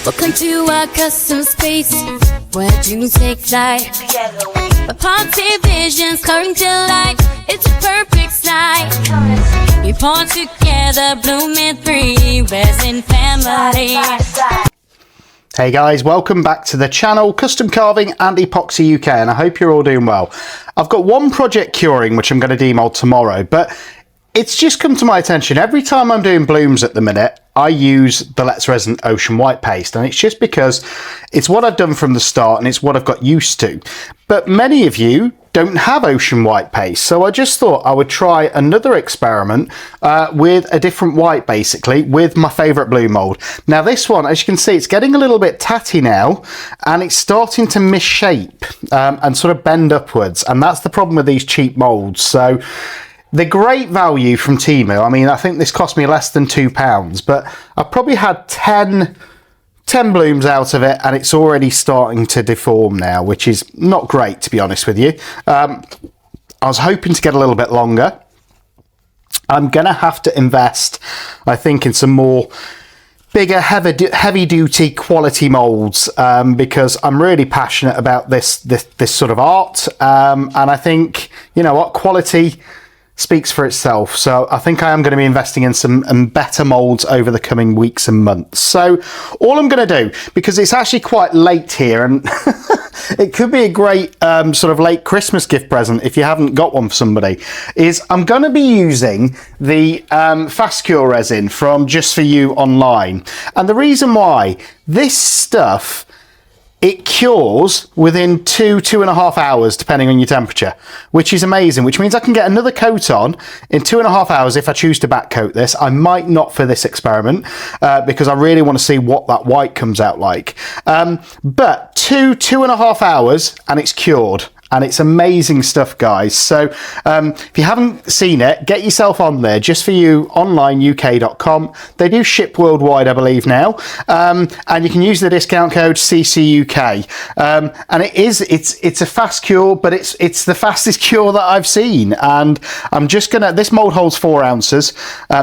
Welcome to our custom space where dreams take flight. A party visions coming to life. It's a perfect sight. We born together, blooming free, resin family. Hey guys, welcome back to the channel, Custom Carving and Epoxy UK, and I hope you're all doing well. I've got one project curing which I'm going to demold tomorrow, but it's just come to my attention. Every time I'm doing blooms at the minute, I use the Let's Resin Ocean White paste, and it's just because it's what I've done from the start and it's what I've got used to. But many of you don't have Ocean White paste, so I just thought I would try another experiment with a different white, basically, with my favourite bloom mould. Now this one, as you can see, it's getting a little bit tatty now, and it's starting to misshape and sort of bend upwards, and that's the problem with these cheap moulds. So they're great value from Temu. I mean, I think this cost me less than £2, but I've probably had 10 blooms out of it, and it's already starting to deform now, which is not great, to be honest with you. I was hoping to get a little bit longer. I'm going to have to invest, I think, in some more bigger, heavy duty quality molds, because I'm really passionate about this sort of art, and I think, you know what, quality speaks for itself. So I think I am going to be investing in some better molds over the coming weeks and months. So all I'm going to do, because it's actually quite late here, and it could be a great sort of late Christmas gift present if you haven't got one for somebody, is I'm going to be using the Fast Cure resin from Just For You online. And the reason why, this stuff, it cures within 2.5 hours, depending on your temperature, which is amazing, which means I can get another coat on in 2.5 hours if I choose to back coat this. I might not for this experiment, because I really want to see what that white comes out like. But 2.5 hours and it's cured. And it's amazing stuff, guys. So if you haven't seen it, get yourself on there, justforyouonlineuk.com. They do ship worldwide, I believe, now. And you can use the discount code ccuk. And it's a fast cure, but it's the fastest cure that I've seen. And I'm just gonna, this mold holds 4 ounces.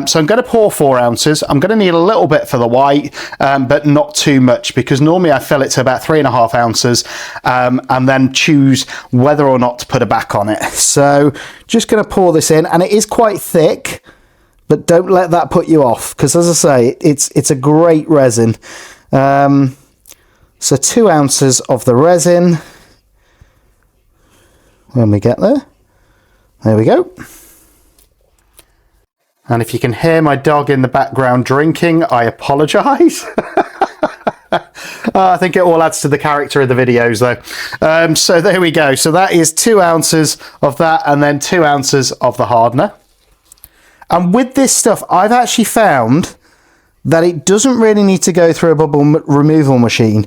So I'm gonna pour 4 ounces. I'm gonna need a little bit for the white, but not too much, because normally I fill it to about 3.5 ounces, and then choose whether or not to put a back on it. So just going to pour this in, and it is quite thick, but don't let that put you off, because as I say, it's a great resin. So 2 ounces of the resin when we get there. There we go. And if you can hear my dog in the background drinking, I apologise. I think it all adds to the character of the videos though. So there we go. So that is 2 ounces of that, and then 2 ounces of the hardener. And with this stuff, I've actually found that it doesn't really need to go through a bubble removal machine.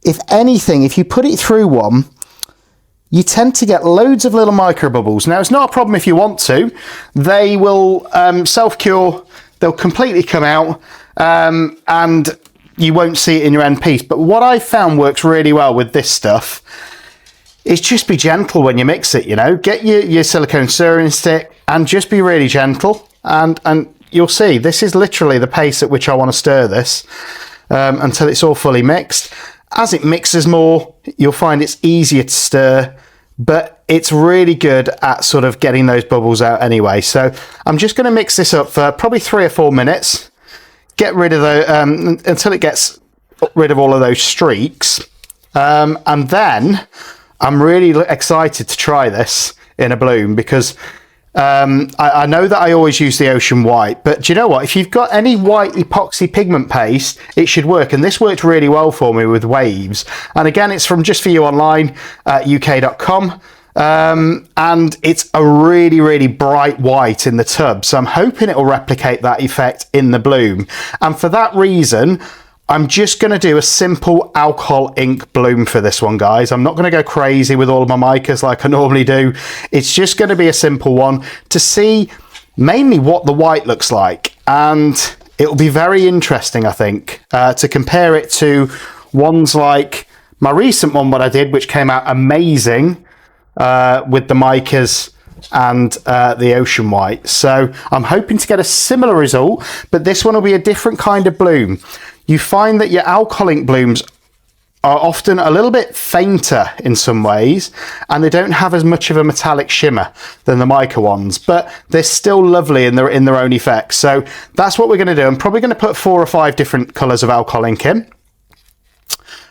If anything, if you put it through one, you tend to get loads of little micro bubbles. Now, it's not a problem if you want to. They will self-cure. They'll completely come out, and you won't see it in your end piece. But what I found works really well with this stuff is just be gentle when you mix it, you know. Get your silicone stirring stick and just be really gentle. And you'll see, this is literally the pace at which I want to stir this until it's all fully mixed. As it mixes more, you'll find it's easier to stir, but it's really good at sort of getting those bubbles out anyway. So I'm just going to mix this up for probably 3 or 4 minutes. Get rid of the until it gets rid of all of those streaks, and then I'm really excited to try this in a bloom, because I know that I always use the Ocean White, but do you know what? If you've got any white epoxy pigment paste, it should work, and this worked really well for me with waves. And again, it's from justforyouonlineuk.com. And it's a really bright white in the tub, so I'm hoping it will replicate that effect in the bloom. And for that reason, I'm just going to do a simple alcohol ink bloom for this one, guys. I'm not going to go crazy with all of my micas like I normally do. It's just going to be a simple one to see mainly what the white looks like, and it'll be very interesting, I think, to compare it to ones like my recent one, what I did, which came out amazing with the micas and the Ocean White. So I'm hoping to get a similar result, but this one will be a different kind of bloom. you find that your alcoholic blooms are often a little bit fainter in some ways, and they don't have as much of a metallic shimmer than the mica ones, but they're still lovely in their own effects. So that's what we're going to do. I'm probably going to put 4 or 5 different colours of alcoholic in.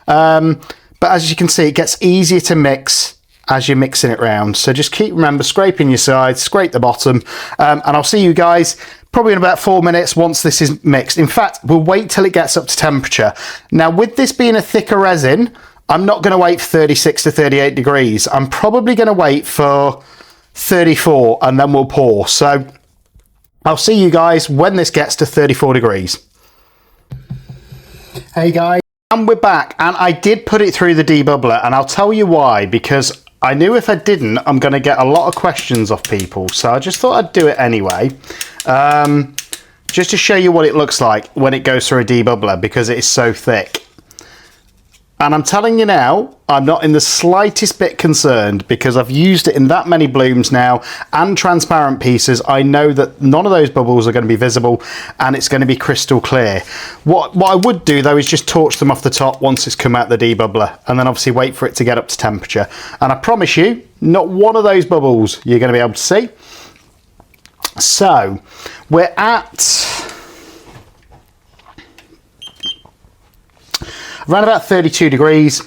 But as you can see, it gets easier to mix as you're mixing it round. So just remember, scraping your sides, scrape the bottom, and I'll see you guys probably in about 4 minutes once this is mixed. In fact, we'll wait till it gets up to temperature. Now, with this being a thicker resin, I'm not going to wait for 36 to 38 degrees. I'm probably going to wait for 34 and then we'll pour. So I'll see you guys when this gets to 34 degrees. Hey guys, and we're back, and I did put it through the debubbler, and I'll tell you why, because I knew if I didn't, I'm going to get a lot of questions off people. So I just thought I'd do it anyway. Just to show you what it looks like when it goes through a debubbler, because it is so thick. And I'm telling you now, I'm not in the slightest bit concerned, because I've used it in that many blooms now and transparent pieces. I know that none of those bubbles are going to be visible, and it's going to be crystal clear. What I would do though is just torch them off the top once it's come out the debubbler, and then obviously wait for it to get up to temperature. And I promise you, not one of those bubbles you're going to be able to see. So we're at around about 32 degrees,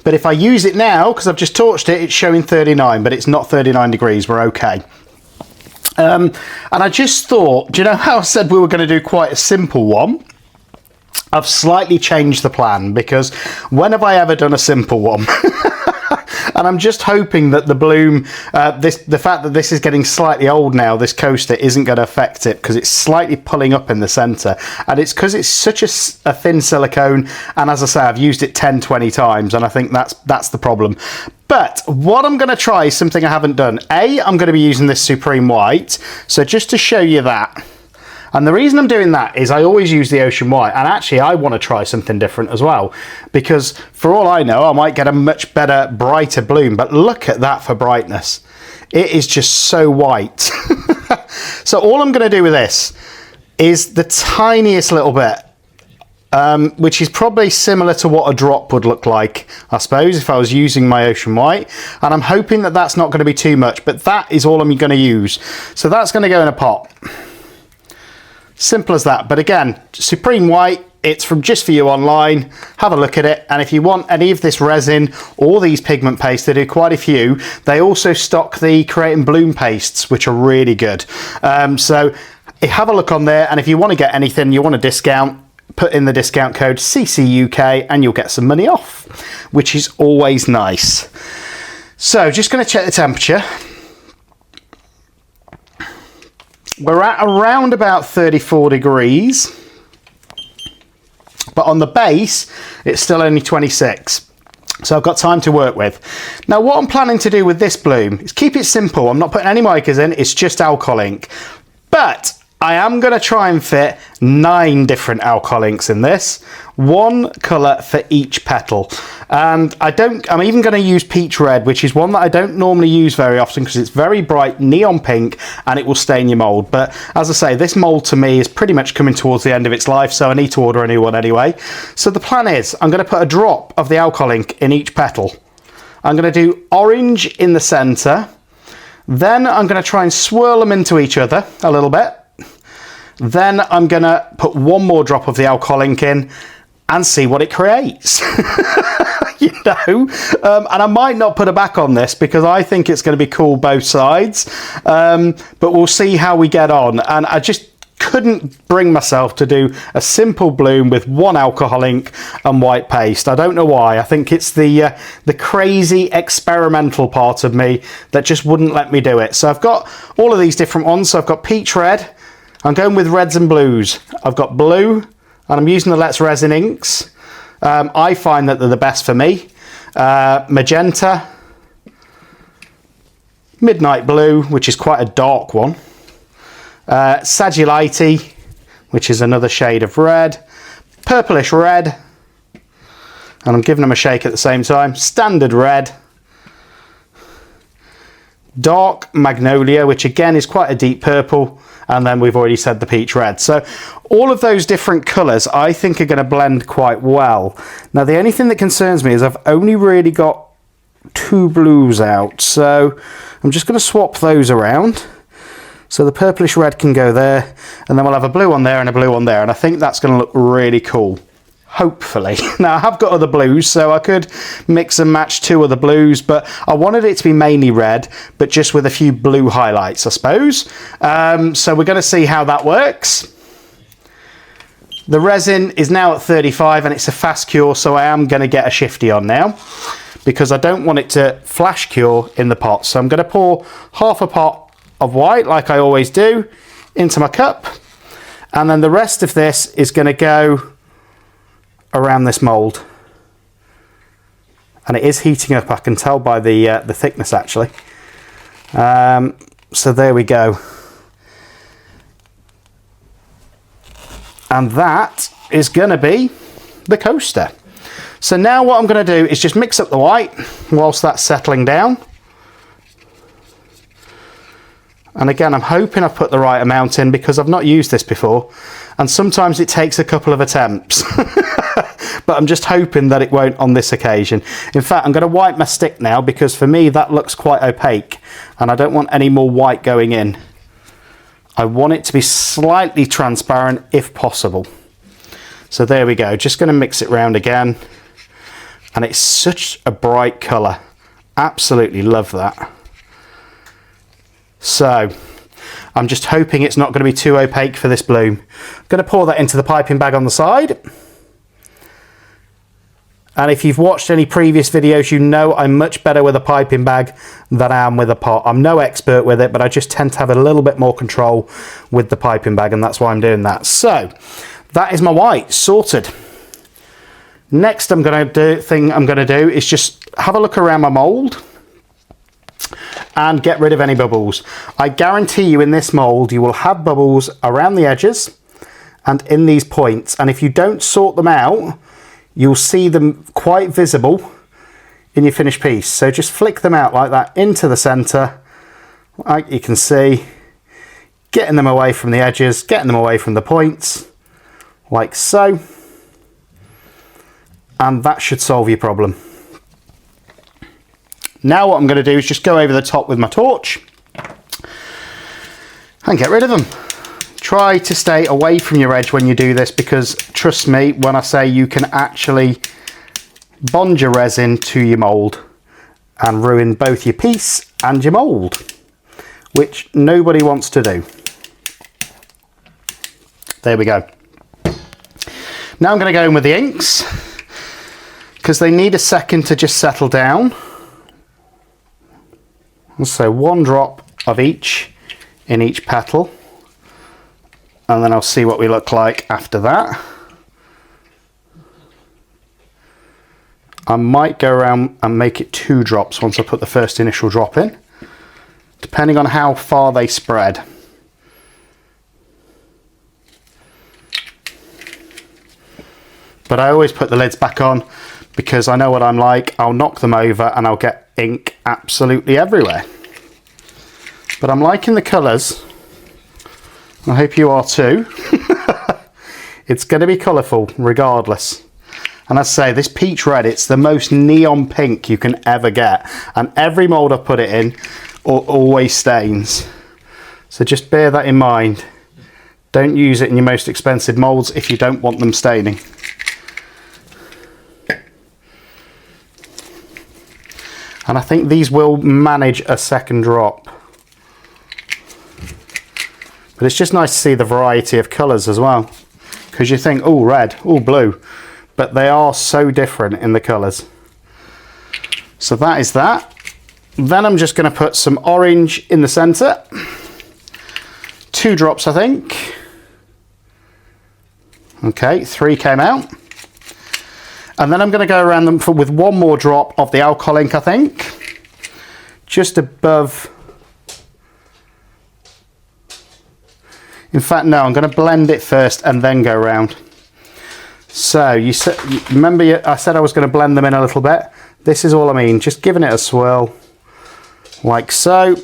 but if I use it now, because I've just torched it, it's showing 39, but it's not 39 degrees. We're okay. And I just thought, do you know how I said we were going to do quite a simple one? I've slightly changed the plan, because when have I ever done a simple one? And I'm just hoping that the bloom, the fact that this is getting slightly old now, this coaster, isn't going to affect it, because it's slightly pulling up in the centre. And it's because it's such a thin silicone, and as I say, I've used it 10, 20 times, and I think that's the problem. But what I'm going to try is something I haven't done. I'm going to be using this Supreme White, so just to show you that. And the reason I'm doing that is I always use the Ocean White, and actually I want to try something different as well, because for all I know, I might get a much better, brighter bloom. But look at that for brightness. It is just so white. So all I'm going to do with this is the tiniest little bit, which is probably similar to what a drop would look like, I suppose, if I was using my Ocean White. And I'm hoping that that's not going to be too much, but that is all I'm going to use. So that's going to go in a pot. Simple as that. But again, Supreme White, it's from Just For You online. Have a look at it, and if you want any of this resin or these pigment pastes, they do quite a few. They also stock the Create and Bloom pastes, which are really good. So have a look on there, and if you want to get anything, you want a discount, put in the discount code CCUK and you'll get some money off, which is always nice. So just going to check the temperature. We're at around about 34 degrees, but on the base, it's still only 26. So I've got time to work with. Now, what I'm planning to do with this bloom is keep it simple. I'm not putting any micas in, it's just alcohol-ink. But I am going to try and fit 9 different alcohol-inks in this, 1 colour for each petal. And I'm even going to use peach red, which is one that I don't normally use very often because it's very bright neon pink and it will stain your mould. But as I say, this mould to me is pretty much coming towards the end of its life, so I need to order a new one anyway. So the plan is I'm going to put a drop of the alcohol ink in each petal. I'm going to do orange in the centre. Then I'm going to try and swirl them into each other a little bit. Then I'm going to put 1 more drop of the alcohol ink in and see what it creates. You know, and I might not put a back on this because I think it's going to be cool both sides, but we'll see how we get on. And I just couldn't bring myself to do a simple bloom with 1 alcohol ink and white paste. I don't know why. I think it's the crazy experimental part of me that just wouldn't let me do it. So I've got all of these different ones. So I've got peach red. I'm going with reds and blues. I've got blue, and I'm using the Let's Resin inks. I find that they're the best for me. Magenta, Midnight Blue, which is quite a dark one. Sagittite, which is another shade of red. Purplish red, and I'm giving them a shake at the same time. Standard red. Dark Magnolia, which again is quite a deep purple. and then we've already said the peach red. So all of those different colours I think are going to blend quite well. Now the only thing that concerns me is I've only really got 2 blues out, so I'm just going to swap those around. So the purplish red can go there, and then we'll have a blue on there and a blue on there, and I think that's going to look really cool. Hopefully. Now I have got other blues, so I could mix and match 2 other blues, but I wanted it to be mainly red, but just with a few blue highlights, I suppose. So we're going to see how that works. The resin is now at 35 and it's a fast cure, so I am going to get a shifty on now because I don't want it to flash cure in the pot. So I'm going to pour half a pot of white, like I always do, into my cup, and then the rest of this is going to go around this mould, and it is heating up. I can tell by the thickness actually. So there we go, and that is going to be the coaster. So now what I'm going to do is just mix up the white whilst that's settling down. And again, I'm hoping I've put the right amount in because I've not used this before, and sometimes it takes a couple of attempts. But I'm just hoping that it won't on this occasion. In fact, I'm going to wipe my stick now because for me that looks quite opaque and I don't want any more white going in. I want it to be slightly transparent if possible. So there we go, just going to mix it round again. And it's such a bright colour. Absolutely love that. So I'm just hoping it's not going to be too opaque for this bloom. I'm going to pour that into the piping bag on the side. And if you've watched any previous videos, you know I'm much better with a piping bag than I am with a pot. I'm no expert with it, but I just tend to have a little bit more control with the piping bag, and that's why I'm doing that. So that is my white sorted. Next thing I'm going to do is just have a look around my mould and get rid of any bubbles. I guarantee you in this mould you will have bubbles around the edges and in these points, and if you don't sort them out you'll see them quite visible in your finished piece. So just flick them out like that into the centre, like you can see, getting them away from the edges, getting them away from the points, like so, and that should solve your problem. Now what I'm going to do is just go over the top with my torch and get rid of them. Try to stay away from your edge when you do this, because trust me when I say you can actually bond your resin to your mould and ruin both your piece and your mould, which nobody wants to do. There we go. Now I'm going to go in with the inks because they need a second to just settle down. So 1 drop of each in each petal, and then I'll see what we look like after that. I might go around and make it 2 drops once I put the first initial drop in, depending on how far they spread. But I always put the lids back on because I know what I'm like. I'll knock them over and I'll get ink absolutely everywhere. But I'm liking the colours. I hope you are too. It's going to be colourful regardless. And as I say, this peach red, it's the most neon pink you can ever get. And every mould I put it in always stains. So just bear that in mind. Don't use it in your most expensive moulds if you don't want them staining. And I think these will manage a second drop. But it's just nice to see the variety of colours as well. Because you think, oh, red, oh, blue. But they are so different in the colours. So that is that. Then I'm just going to put some orange in the centre. 2 drops, I think. Okay, 3 came out. And then I'm going to go around them with 1 more drop of the alcohol ink, I think. Just above. In fact, no, I'm going to blend it first and then go around. So, remember I said I was going to blend them in a little bit? This is all I mean, just giving it a swirl, like so.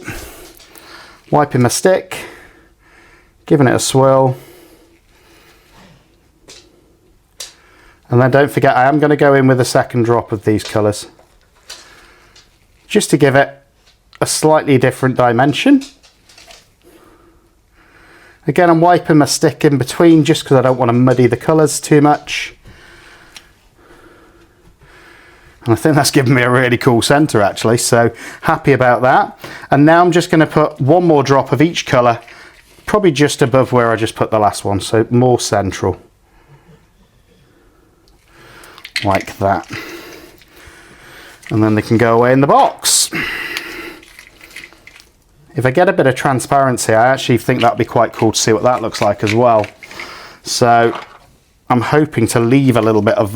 Wiping my stick, Giving it a swirl. And then don't forget, I am going to go in with a second drop of these colours, just to give it a slightly different dimension. Again, I'm wiping my stick in between just because I don't want to muddy the colours too much. And I think that's given me a really cool centre actually, so happy about that. And now I'm just going to put one more drop of each colour, probably just above where I just put the last one, so more central. Like that. And then they can go away in the box. If I get a bit of transparency, I actually think that'd be quite cool to see what that looks like as well. So I'm hoping to leave a little bit of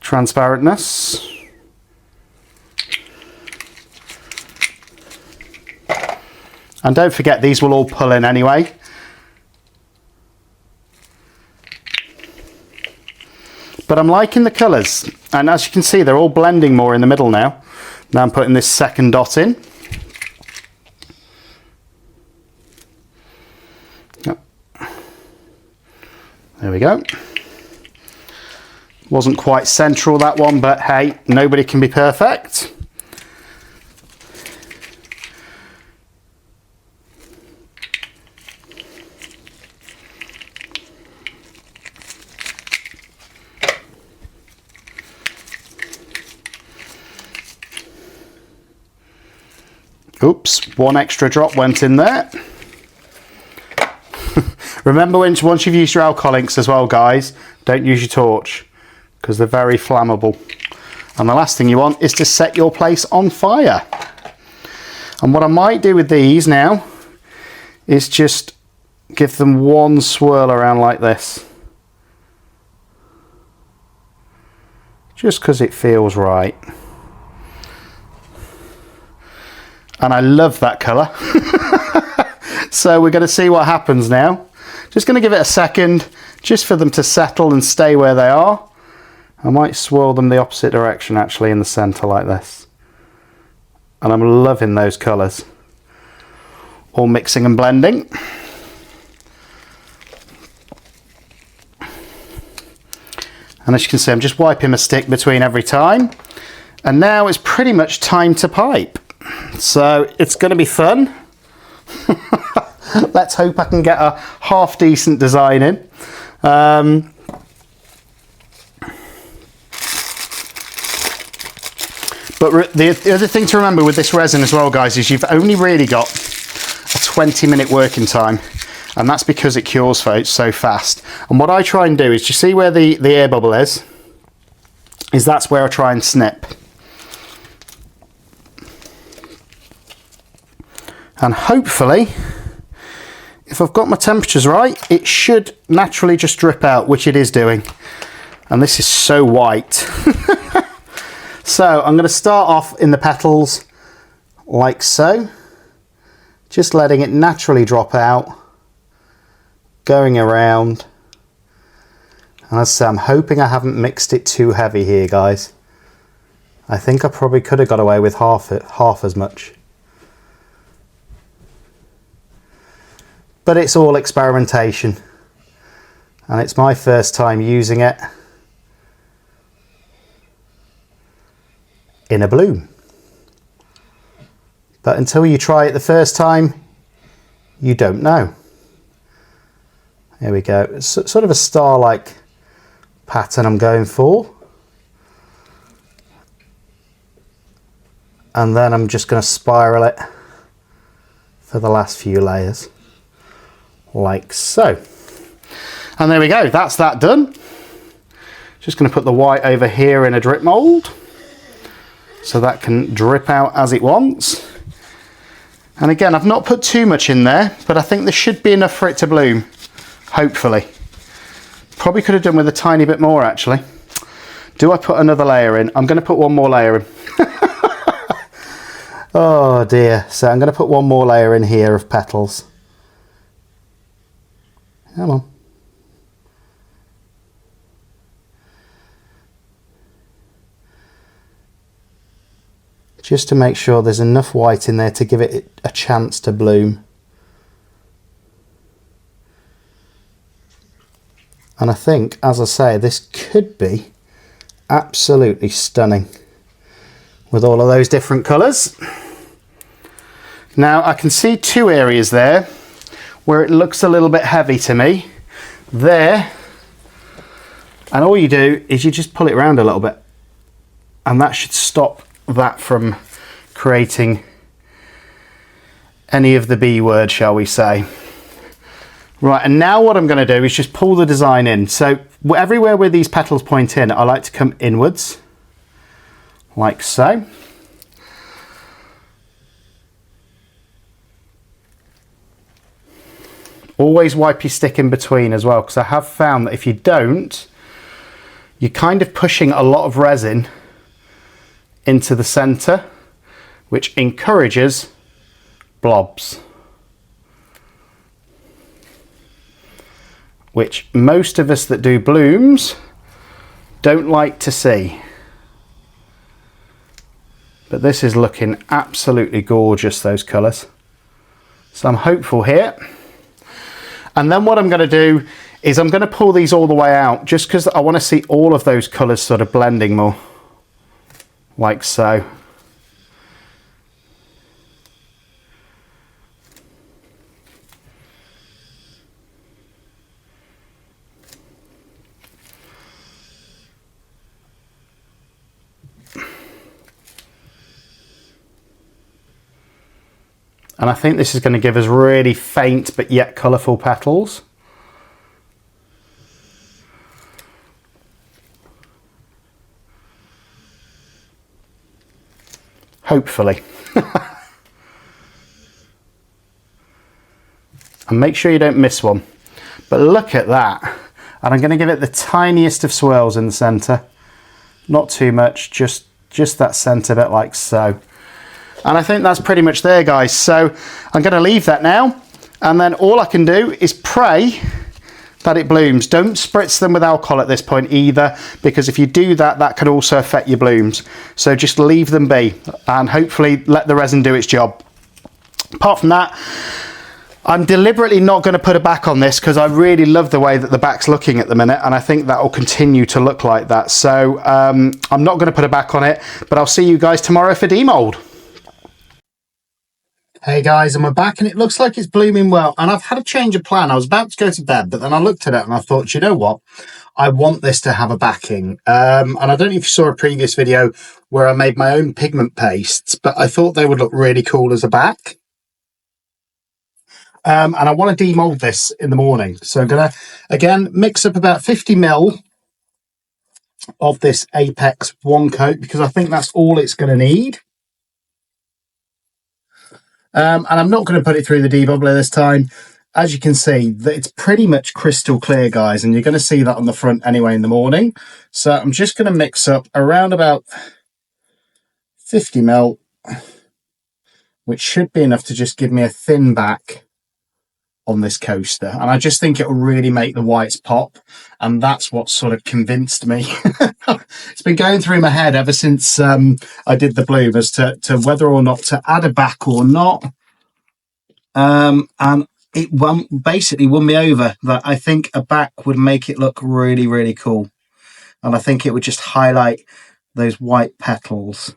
transparentness. And don't forget, these will all pull in anyway. But I'm liking the colours, and as you can see, they're all blending more in the middle now. Now I'm putting this second dot in. There we go. Wasn't quite central, that one, but hey, nobody can be perfect. Oops, one extra drop went in there. Remember, once you've used your alcohol inks as well, guys, don't use your torch because they're very flammable. And the last thing you want is to set your place on fire. And what I might do with these now is just give them one swirl around like this. Just because it feels right. And I love that colour. So we're going to see what happens now. Just going to give it a second just for them to settle and stay where they are. I might swirl them the opposite direction actually in the centre like this. And I'm loving those colours. All mixing and blending. And as you can see, I'm just wiping my stick between every time. And now it's pretty much time to pipe. So it's going to be fun. Let's hope I can get a half decent design in. But the other thing to remember with this resin as well, guys, is you've only really got a 20-minute working time, and that's because it cures so fast. And what I try and do is, you see where the air bubble is that's where I try and snip. And hopefully, if I've got my temperatures right, it should naturally just drip out, which it is doing. And this is so white. So I'm going to start off in the petals like so. Just letting it naturally drop out. Going around. And as I say, I'm hoping I haven't mixed it too heavy here, guys. I think I probably could have got away with half as much. But it's all experimentation, and it's my first time using it in a bloom. But until you try it the first time, you don't know. Here we go. It's sort of a star-like pattern I'm going for. And then I'm just going to spiral it for the last few layers. Like so. And there we go, that's that done. Just going to put the white over here in a drip mould so that can drip out as it wants. And again, I've not put too much in there, but I think there should be enough for it to bloom, hopefully. Probably could have done with a tiny bit more actually. Do I put another layer in? I'm going to put one more layer in. Oh dear, so I'm going to put one more layer in here of petals. Come on. Just to make sure there's enough white in there to give it a chance to bloom. And I think, as I say, this could be absolutely stunning with all of those different colours. Now I can see two areas there where it looks a little bit heavy to me. There, and all you do is you just pull it around a little bit, and that should stop that from creating any of the B word, shall we say. Right, and now what I'm going to do is just pull the design in. So everywhere where these petals point in, I like to come inwards, like so. Always wipe your stick in between as well, because I have found that if you don't, you're kind of pushing a lot of resin into the centre, which encourages blobs, which most of us that do blooms don't like to see. But this is looking absolutely gorgeous, those colours. So I'm hopeful here. And then what I'm going to do is I'm going to pull these all the way out, just because I want to see all of those colours sort of blending more, like so. And I think this is going to give us really faint but yet colourful petals. Hopefully. And make sure you don't miss one. But look at that. And I'm going to give it the tiniest of swirls in the centre. Not too much, just that centre bit, like so. And I think that's pretty much there, guys. So I'm going to leave that now, and then all I can do is pray that it blooms. Don't spritz them with alcohol at this point either, because if you do that, that could also affect your blooms. So just leave them be and hopefully let the resin do its job. Apart from that, I'm deliberately not going to put a back on this because I really love the way that the back's looking at the minute, and I think that will continue to look like that. So I'm not going to put a back on it, but I'll see you guys tomorrow for demold. Hey guys, and we're back, and it looks like it's blooming well, and I've had a change of plan. I was about to go to bed, but then I looked at it and I thought, you know what, I want this to have a backing. And I don't know if you saw a previous video where I made my own pigment pastes, but I thought they would look really cool as a back. And I want to demold this in the morning, so I'm gonna again mix up about 50 ml of this Apex one coat, because I think that's all it's going to need. And I'm not going to put it through the debubbler this time. As you can see, that it's pretty much crystal clear, guys, and you're going to see that on the front anyway in the morning. So I'm just going to mix up around about 50 ml, which should be enough to just give me a thin back on this coaster. And I just think it will really make the whites pop, and that's what sort of convinced me. It's been going through my head ever since I did the bloom as to whether or not to add a back or not. And it basically won me over that I think a back would make it look really, really cool. And I think it would just highlight those white petals.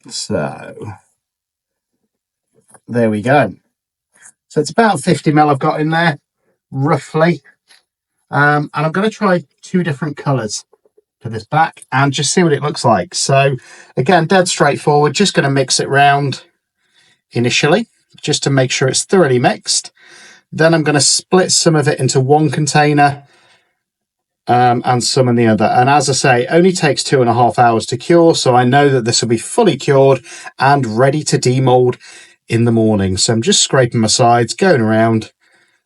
So there we go. So it's about 50 ml I've got in there, roughly. And I'm going to try two different colours for this back and just see what it looks like. So again, dead straightforward, just going to mix it round initially, just to make sure it's thoroughly mixed. Then I'm going to split some of it into one container and some in the other. And as I say, it only takes 2.5 hours to cure, so I know that this will be fully cured and ready to demold in the morning. So I'm just scraping my sides, going around,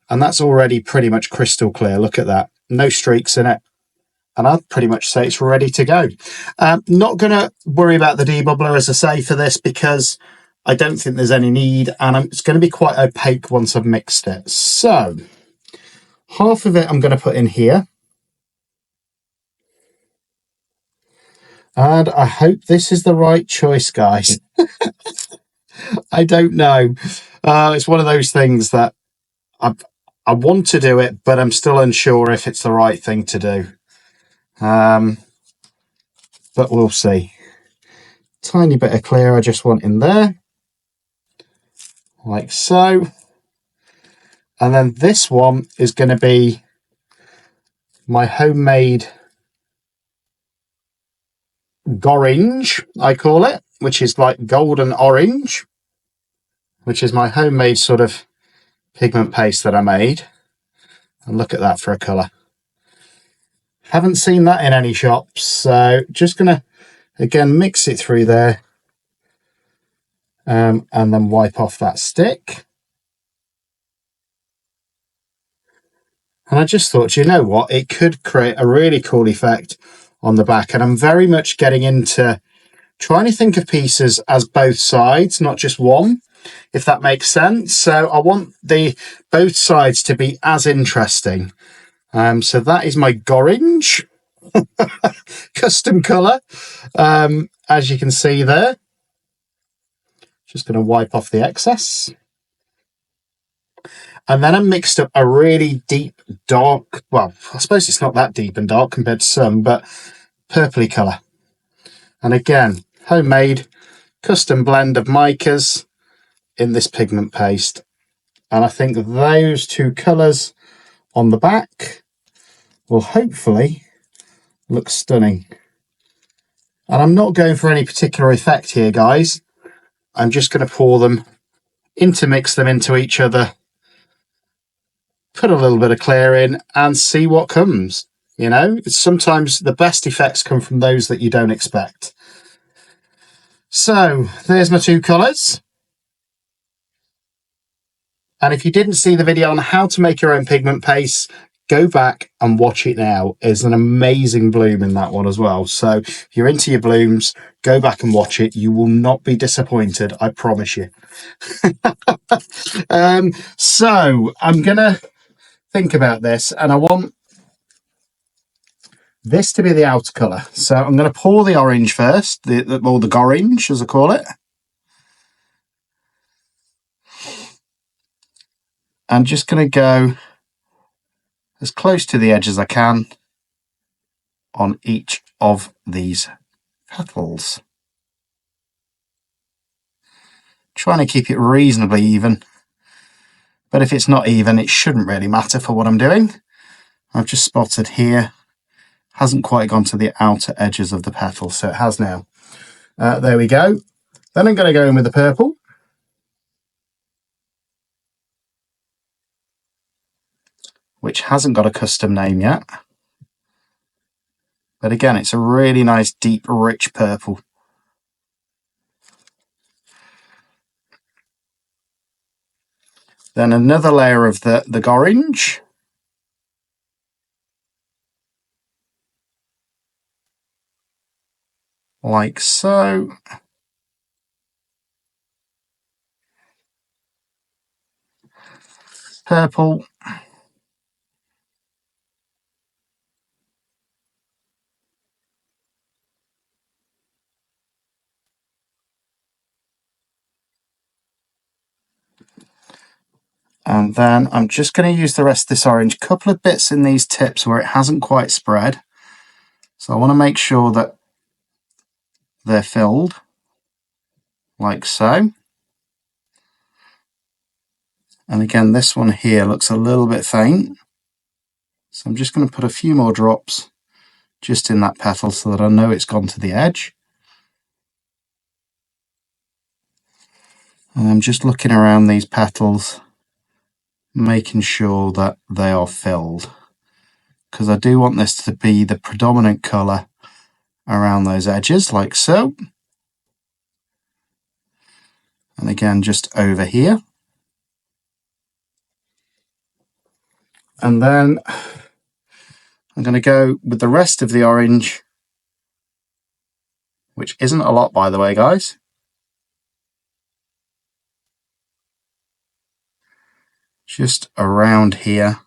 and that's already pretty much crystal clear. Look at that, no streaks in it, and I'd pretty much say it's ready to go. Not going to worry about the debubbler, as I say, for this, because I don't think there's any need, and it's going to be quite opaque once I've mixed it. So half of it I'm going to put in here, and I hope this is the right choice, guys. I don't know. It's one of those things that I want to do it, but I'm still unsure if it's the right thing to do. But we'll see. Tiny bit of clear I just want in there, like so. And then this one is going to be my homemade gorange, I call it, which is like golden orange, which is my homemade sort of pigment paste that I made. And look at that for a colour. Haven't seen that in any shops, so just going to, again, mix it through there and then wipe off that stick. And I just thought, you know what, it could create a really cool effect on the back. And I'm very much getting into trying to think of pieces as both sides, not just one, if that makes sense. So I want the both sides to be as interesting. So that is my gorange custom colour, as you can see there. Just going to wipe off the excess. And then I mixed up a really deep, dark, well, I suppose it's not that deep and dark compared to some, but purpley colour. And again, homemade, custom blend of micas in this pigment paste. And I think those two colours on the back will hopefully look stunning. And I'm not going for any particular effect here, guys. I'm just going to pour them, intermix them into each other, put a little bit of clear in and see what comes. You know, it's sometimes the best effects come from those that you don't expect. So there's my two colours. And if you didn't see the video on how to make your own pigment paste, go back and watch it now. There's an amazing bloom in that one as well. So if you're into your blooms, go back and watch it. You will not be disappointed, I promise you. So I'm going to think about this, and I want this to be the outer colour. So I'm going to pour the orange first, or the gorange as I call it. I'm just going to go as close to the edge as I can on each of these petals. Trying to keep it reasonably even, but if it's not even, it shouldn't really matter for what I'm doing. I've just spotted here, hasn't quite gone to the outer edges of the petal, so it has now. There we go. Then I'm going to go in with the purple. Which hasn't got a custom name yet. But again, it's a really nice, deep, rich purple. Then another layer of the gorange. Like so. Purple. And then I'm just going to use the rest of this orange. A couple of bits in these tips where it hasn't quite spread. So I want to make sure that they're filled. Like so. And again, this one here looks a little bit faint. So I'm just going to put a few more drops just in that petal so that I know it's gone to the edge. And I'm just looking around these petals, making sure that they are filled, because I do want this to be the predominant colour around those edges, like so. And again, just over here. And then I'm going to go with the rest of the orange, which isn't a lot, by the way, guys. Just around here.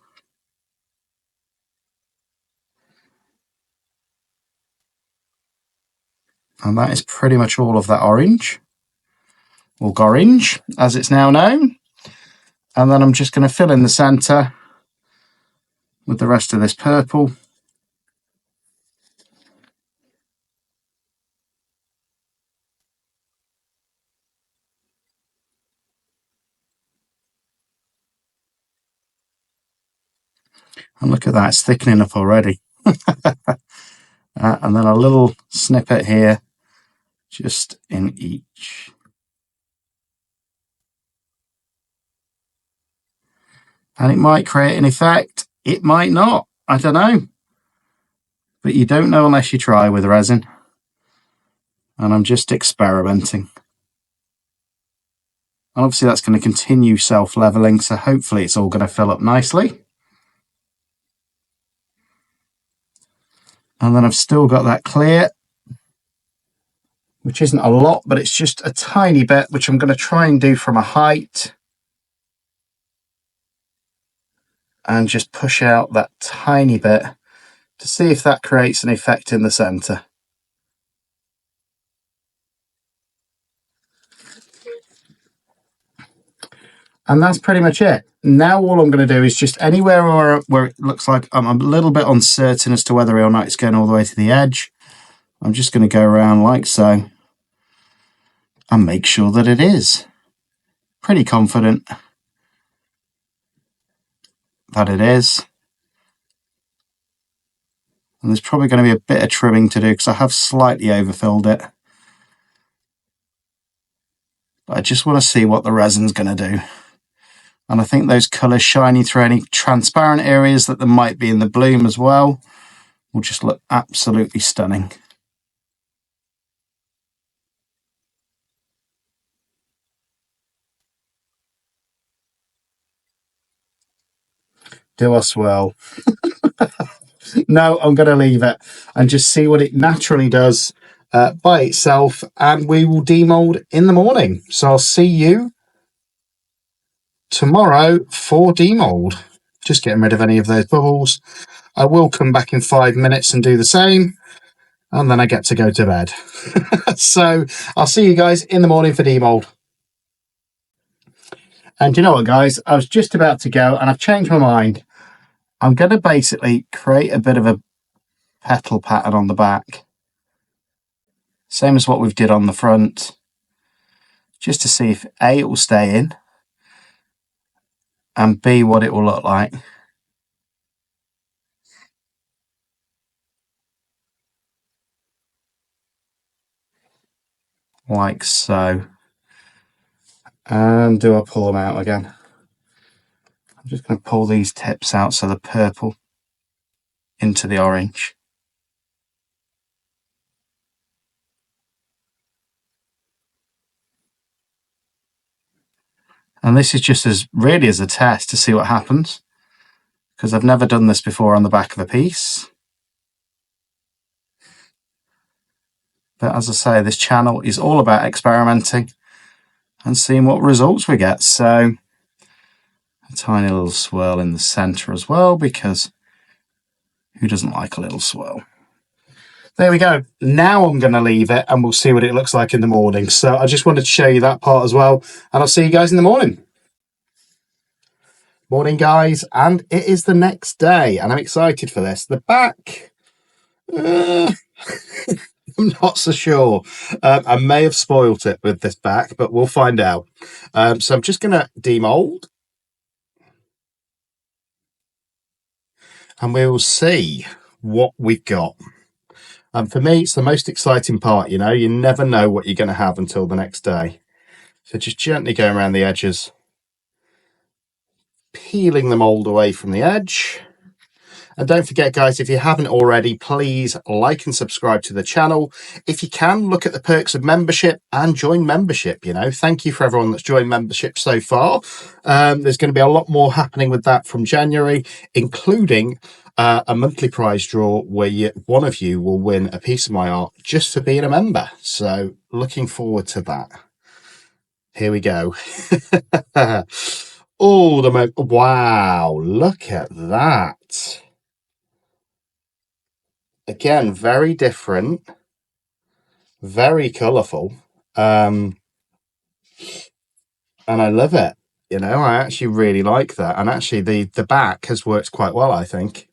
And that is pretty much all of that orange, or gorange, as it's now known. And then I'm just going to fill in the centre with the rest of this purple. And look at that, it's thickening up already. And then a little snippet here, just in each. And it might create an effect, it might not, I don't know. But you don't know unless you try with resin. And I'm just experimenting. And obviously that's going to continue self-leveling, so hopefully it's all going to fill up nicely. And then I've still got that clear, which isn't a lot, but it's just a tiny bit, which I'm going to try and do from a height. And just push out that tiny bit to see if that creates an effect in the centre. And that's pretty much it. Now all I'm going to do is just anywhere where it looks like I'm a little bit uncertain as to whether or not it's going all the way to the edge, I'm just going to go around like so and make sure that it is. Pretty confident that it is. And there's probably going to be a bit of trimming to do because I have slightly overfilled it. But I just want to see what the resin's going to do. And I think those colours shining through any transparent areas that there might be in the bloom as well will just look absolutely stunning. Do us well. No, I'm going to leave it and just see what it naturally does by itself, and we will demold in the morning. So I'll see you tomorrow for demold. Just getting rid of any of those bubbles. I will come back in 5 minutes and do the same, and then I get to go to bed. So I'll see you guys in the morning for demold. And you know what, guys? I was just about to go and I've changed my mind. I'm going to basically create a bit of a petal pattern on the back. Same as what we've did on the front. Just to see if A, it will stay in, and B, what it will look like. Like so. And do I pull them out again? I'm just going to pull these tips out so the purple into the orange. And this is just as really as a test to see what happens, because I've never done this before on the back of a piece. But as I say, this channel is all about experimenting and seeing what results we get. So a tiny little swirl in the center as well, because who doesn't like a little swirl? There we go. Now I'm going to leave it and we'll see what it looks like in the morning. So I just wanted to show you that part as well. And I'll see you guys in the morning. Morning, guys. And it is the next day and I'm excited for this. The back, I'm not so sure. I may have spoilt it with this back, but we'll find out. So I'm just going to demold. And we will see what we've got. And for me, it's the most exciting part, you know. You never know what you're going to have until the next day. So just gently going around the edges, peeling the mold away from the edge. And don't forget, guys, if you haven't already, please like and subscribe to the channel. If you can, look at the perks of membership and join membership. You know, thank you for everyone that's joined membership so far. There's going to be a lot more happening with that from January, including a monthly prize draw where one of you will win a piece of my art just for being a member. So looking forward to that. Here we go. Oh, wow, look at that. Again, very different, very colourful, and I love it. You know, I actually really like that. And actually the back has worked quite well, I think.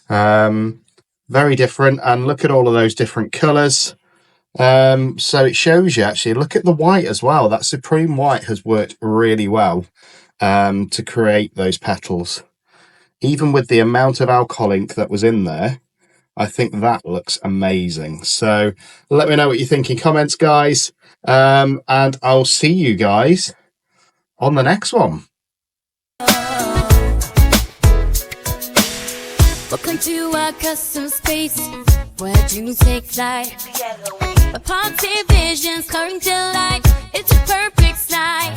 Very different. And look at all of those different colours. So it shows you actually, look at the white as well. That Supreme White has worked really well to create those petals. Even with the amount of alcohol ink that was in there, I think that looks amazing. So let me know what you think in comments, guys. And I'll see you guys on the next one. Welcome to our custom space where dreams take flight. Party visions coming to life. It's a perfect sight.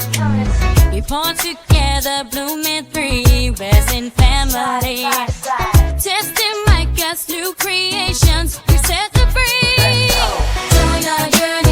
We born together, blooming three, resin family. Testing my guts, new creations. We set the free. Join our journey.